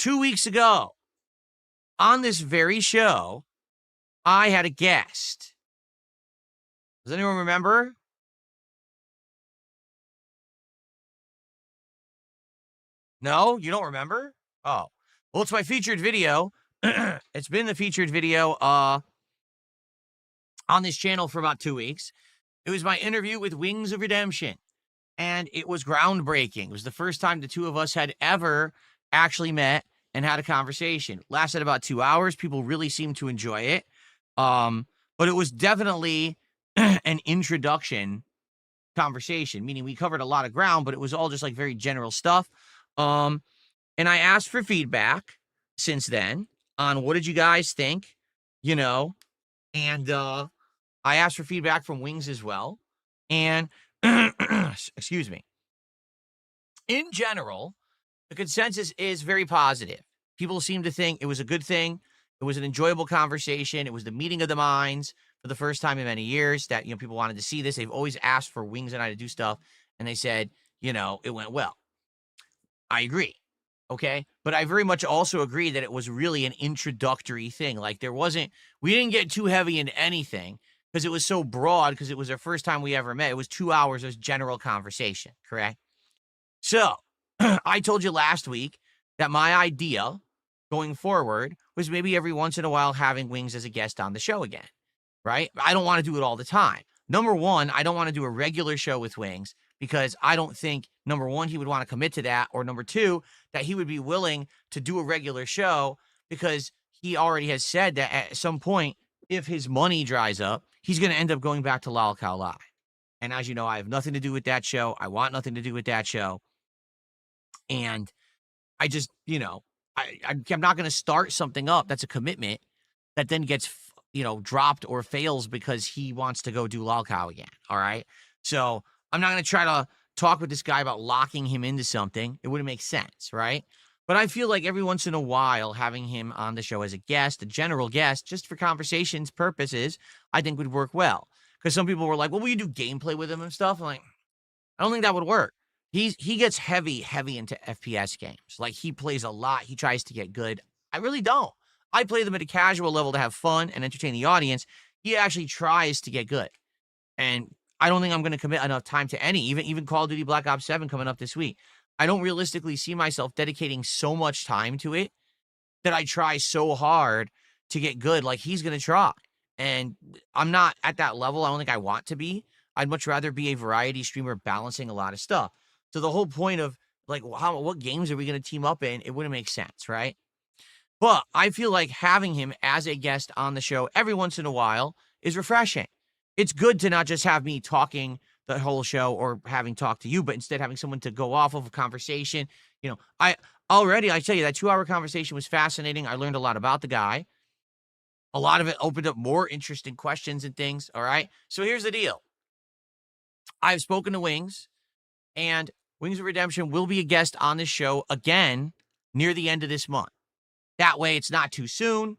2 weeks ago, on this very show, I had a guest. Does anyone remember? No? You don't remember? Oh. Well, it's my featured video. It's been the featured video on this channel for about 2 weeks. It was my interview with Wings of Redemption, and it was groundbreaking. It was the first time the two of us had ever actually met and had a conversation. Lasted about 2 hours. People really seemed to enjoy it. But it was definitely an introduction conversation, meaning we covered a lot of ground, but it was all just like very general stuff. And I asked for feedback since then on what did you guys think, and I asked for feedback from Wings as well. And excuse me. In general, the consensus is very positive. People seem to think it was a good thing. It was an enjoyable conversation. It was the meeting of the minds for the first time in many years that, people wanted to see this. They've always asked for Wings and I to do stuff. And they said, it went well. I agree. Okay. But I very much also agree that it was really an introductory thing. Like we didn't get too heavy in anything because it was so broad because it was our first time we ever met. It was 2 hours of general conversation. Correct. So I told you last week that my idea going forward was maybe every once in a while having Wings as a guest on the show again, right? I don't want to do it all the time. Number one, I don't want to do a regular show with Wings because I don't think, number one, he would want to commit to that, or number two, that he would be willing to do a regular show because he already has said that at some point, if his money dries up, he's going to end up going back to Lol Cow Live. And as you know, I have nothing to do with that show. I want nothing to do with that show. And I just, I'm not going to start something up that's a commitment that then gets, dropped or fails because he wants to go do Lol Cow again. All right. So I'm not going to try to talk with this guy about locking him into something. It wouldn't make sense. Right. But I feel like every once in a while, having him on the show as a guest, a general guest, just for conversations purposes, I think would work well. Because some people were like, well, will you do gameplay with him and stuff? I'm like, I don't think that would work. He gets heavy into FPS games. Like, he plays a lot. He tries to get good. I really don't. I play them at a casual level to have fun and entertain the audience. He actually tries to get good. And I don't think I'm going to commit enough time to any, even Call of Duty Black Ops 7 coming up this week. I don't realistically see myself dedicating so much time to it that I try so hard to get good like he's going to try. And I'm not at that level. I don't think I want to be. I'd much rather be a variety streamer balancing a lot of stuff. So the whole point of like, what games are we going to team up in? It wouldn't make sense, right? But I feel like having him as a guest on the show every once in a while is refreshing. It's good to not just have me talking the whole show or having talked to you, but instead having someone to go off of a conversation. I tell you, that 2 hour conversation was fascinating. I learned a lot about the guy. A lot of it opened up more interesting questions and things. All right. So here's the deal. I've spoken to Wings, and Wings of Redemption will be a guest on this show again near the end of this month. That way it's not too soon.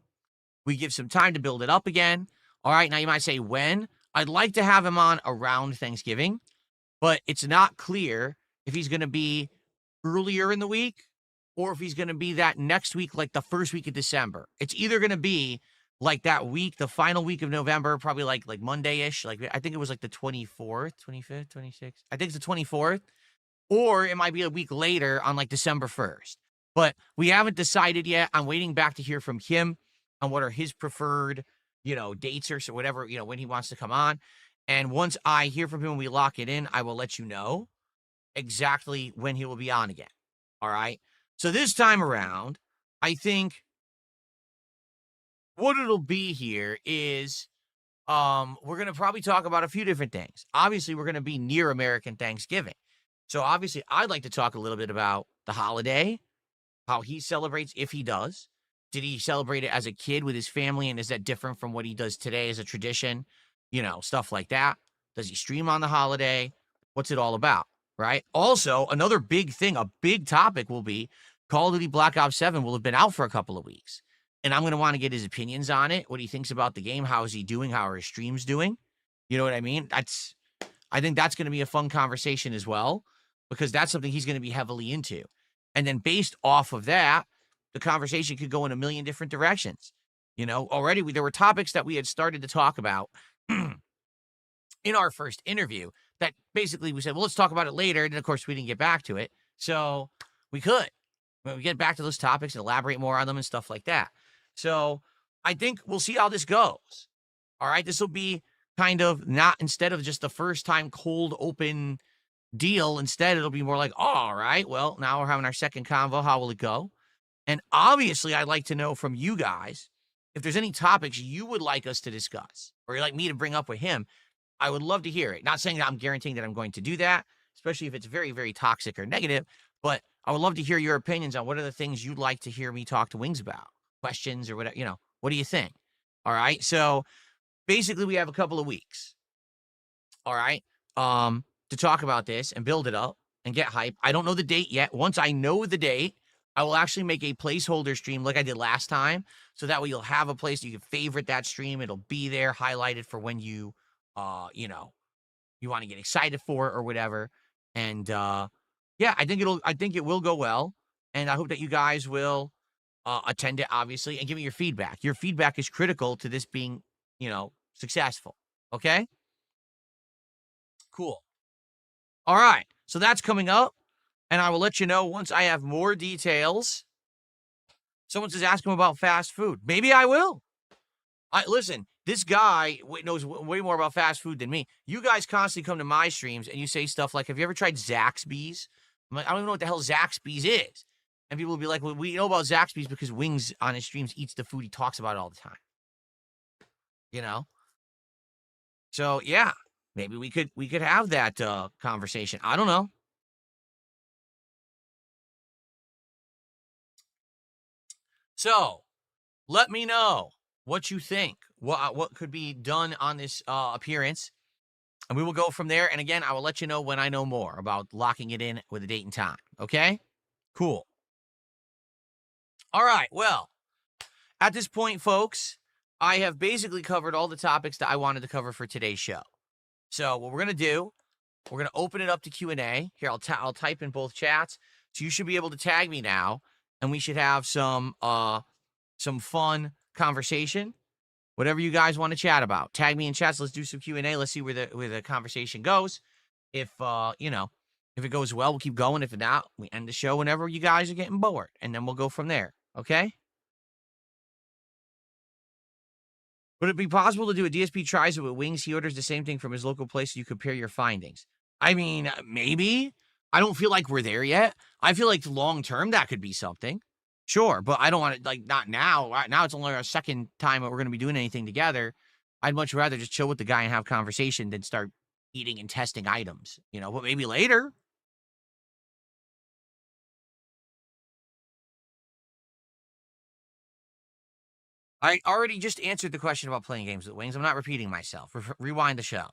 We give some time to build it up again. All right. Now you might say when. I'd like to have him on around Thanksgiving, but it's not clear if he's going to be earlier in the week or if he's going to be that next week, like the first week of December. It's either going to be like that week, the final week of November, probably like Monday-ish. Like, I think it was like the 24th, 25th, 26th. I think it's the 24th. Or it might be a week later on like December 1st. But we haven't decided yet. I'm waiting back to hear from him on what are his preferred, dates or so whatever, when he wants to come on. And once I hear from him and we lock it in, I will let you know exactly when he will be on again. All right. So this time around, I think what it'll be here is we're going to probably talk about a few different things. Obviously, we're going to be near American Thanksgiving. So obviously, I'd like to talk a little bit about the holiday, how he celebrates, if he does. Did he celebrate it as a kid with his family, and is that different from what he does today as a tradition? Stuff like that. Does he stream on the holiday? What's it all about, right? Also, another big thing, a big topic will be Call of Duty Black Ops 7 will have been out for a couple of weeks. And I'm going to want to get his opinions on it, what he thinks about the game, how is he doing, how are his streams doing? You know what I mean? I think that's going to be a fun conversation as well, because that's something he's going to be heavily into. And then based off of that, the conversation could go in a million different directions. You know, already there were topics that we had started to talk about in our first interview that basically we said, well, let's talk about it later. And of course, we didn't get back to it. So we could. When we get back to those topics and elaborate more on them and stuff like that. So I think we'll see how this goes. All right. This will be kind of not, instead of just the first time cold open deal, instead it'll be more like, all right, well, now we're having our second convo. How will it go? And obviously, I'd like to know from you guys if there's any topics you would like us to discuss or you'd like me to bring up with him. I would love to hear it. Not saying that I'm guaranteeing that I'm going to do that, especially if it's very, very toxic or negative, but I would love to hear your opinions on what are the things you'd like to hear me talk to Wings about, questions or whatever, you know, what do you think? All right. So basically we have a couple of weeks. All right. To talk about this and build it up and get hype. I don't know the date yet. Once I know the date, I will actually make a placeholder stream like I did last time. So that way you'll have a place you can favorite that stream. It'll be there highlighted for when you, you know, you want to get excited for it or whatever. And, yeah, I think it will go well. And I hope that you guys will, attend it, obviously, and give me your feedback. Your feedback is critical to this being, you know, successful. Okay? Cool. All right. So that's coming up. And I will let you know once I have more details. Someone says, ask him about fast food. Maybe I will. Listen, this guy knows way more about fast food than me. You guys constantly come to my streams and you say stuff like, have you ever tried Zaxby's? I'm like, I don't even know what the hell Zaxby's is. And people will be like, well, we know about Zaxby's because Wings on his streams eats the food he talks about all the time. You know? So, yeah, maybe we could have that conversation. I don't know. So, let me know what you think. What could be done on this appearance. And we will go from there. And again, I will let you know when I know more about locking it in with a date and time. Okay? Cool. All right. Well, at this point, folks, I have basically covered all the topics that I wanted to cover for today's show. So what we're going to do, we're going to open it up to Q&A. Here, I'll type in both chats. So you should be able to tag me now. And we should have some fun conversation. Whatever you guys want to chat about. Tag me in chats. Let's do some Q&A. Let's see where the conversation goes. If, you know, if it goes well, we'll keep going. If not, we end the show whenever you guys are getting bored. And then we'll go from there. Okay? Would it be possible to do a DSP tries it with Wings? He orders the same thing from his local place so you compare your findings. I mean, maybe. I don't feel like we're there yet. I feel like long-term that could be something. Sure, but I don't want to, like, not now. Right now it's only our second time that we're going to be doing anything together. I'd much rather just chill with the guy and have conversation than start eating and testing items, you know, but maybe later. I already just answered the question about playing games with Wings. I'm not repeating myself. Rewind the show.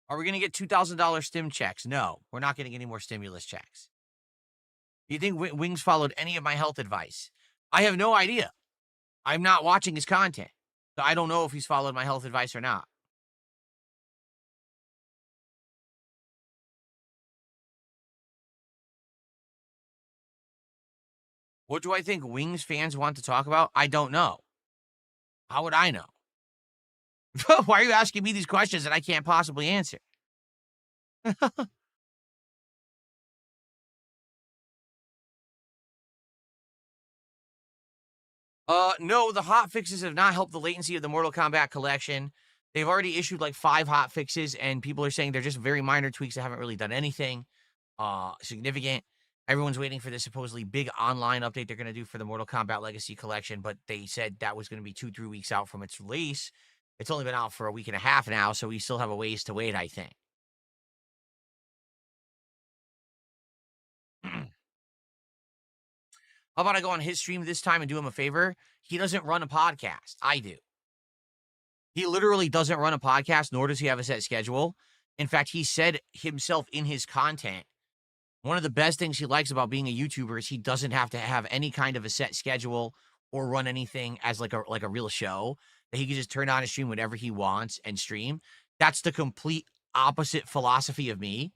Are we going to get $2,000 stim checks? No, we're not getting any more stimulus checks. Do you think Wings followed any of my health advice? I have no idea. I'm not watching his content. So I don't know if he's followed my health advice or not. What do I think Wings fans want to talk about? I don't know. How would I know? Why are you asking me these questions that I can't possibly answer? No, the hot fixes have not helped the latency of the Mortal Kombat collection. They've already issued like 5 hot fixes, and people are saying they're just very minor tweaks that haven't really done anything significant. Everyone's waiting for the supposedly big online update they're going to do for the Mortal Kombat Legacy collection, but they said that was going to be 2-3 weeks out from its release. It's only been out for a week and a half now, so we still have a ways to wait, I think. How about I go on his stream this time and do him a favor? He doesn't run a podcast. I do. He literally doesn't run a podcast, nor does he have a set schedule. In fact, he said himself in his content, one of the best things he likes about being a YouTuber is he doesn't have to have any kind of a set schedule or run anything as like a real show, that he can just turn on and stream whatever he wants and stream. That's the complete opposite philosophy of me.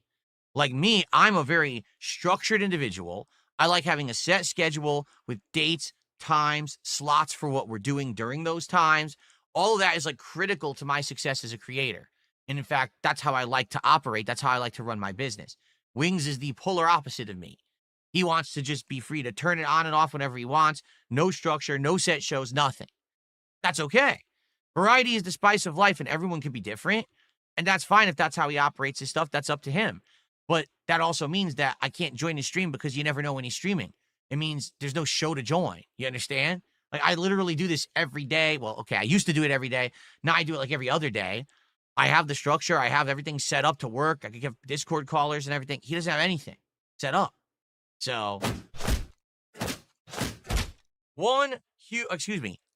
Like me, I'm a very structured individual. I like having a set schedule with dates, times, slots for what we're doing during those times. All of that is like critical to my success as a creator. And in fact, that's how I like to operate. That's how I like to run my business. Wings is the polar opposite of me. He wants to just be free to turn it on and off whenever he wants. No structure, no set shows, nothing. That's okay. Variety is the spice of life, and everyone can be different. And that's fine if that's how he operates his stuff. That's up to him. But that also means that I can't join his stream because you never know when he's streaming. It means there's no show to join. You understand? Like, I literally do this every day. Well, okay, I used to do it every day. Now I do it like every other day. I have the structure. I have everything set up to work. I can give Discord callers and everything. He doesn't have anything set up. So,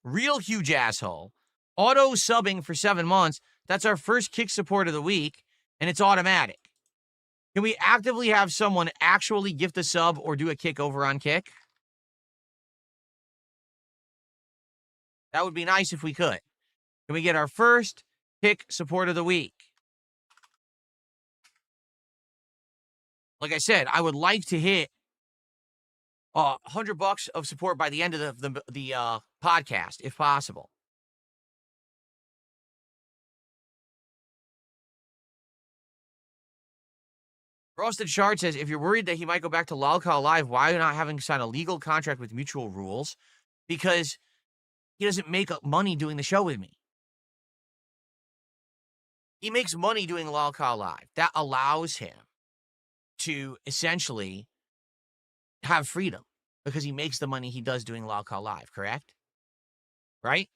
real huge asshole. Auto subbing for 7 months. That's our first Kick support of the week, and it's automatic. Can we actively have someone actually gift a sub or do a Kick over on Kick? That would be nice if we could. Can we get our first Kick support of the week? Like I said, I would like to hit $100 of support by the end of the podcast, if possible. Frosted Shard says, if you're worried that he might go back to Lolcow Live, why not having signed a legal contract with mutual rules? Because he doesn't make money doing the show with me. He makes money doing Lolcow Live. That allows him to essentially have freedom because he makes the money he does doing Lolcow Live, correct? Right?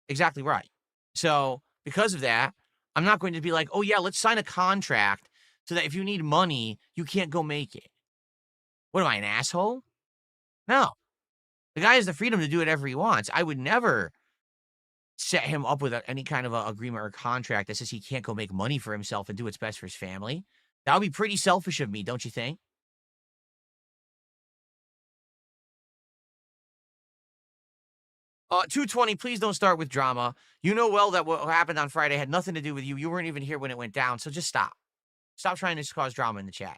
Exactly right. So because of that, I'm not going to be like, oh yeah, let's sign a contract so that if you need money, you can't go make it. What am I, an asshole? No. The guy has the freedom to do whatever he wants. I would never set him up with any kind of a agreement or contract that says he can't go make money for himself and do what's best for his family. That would be pretty selfish of me, don't you think? 220, please don't start with drama. You know well that what happened on Friday had nothing to do with you. You weren't even here when it went down, so just stop. Stop trying to cause drama in the chat.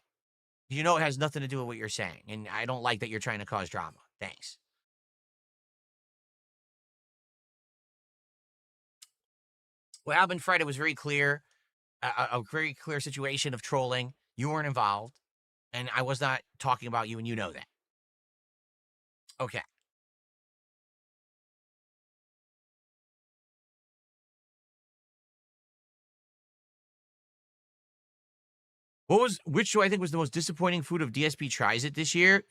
You know it has nothing to do with what you're saying, and I don't like that you're trying to cause drama. Thanks. What happened Friday was very clear, a very clear situation of trolling. You weren't involved, and I was not talking about you, and you know that. Okay. Which do I think was the most disappointing food of DSP Tries It this year?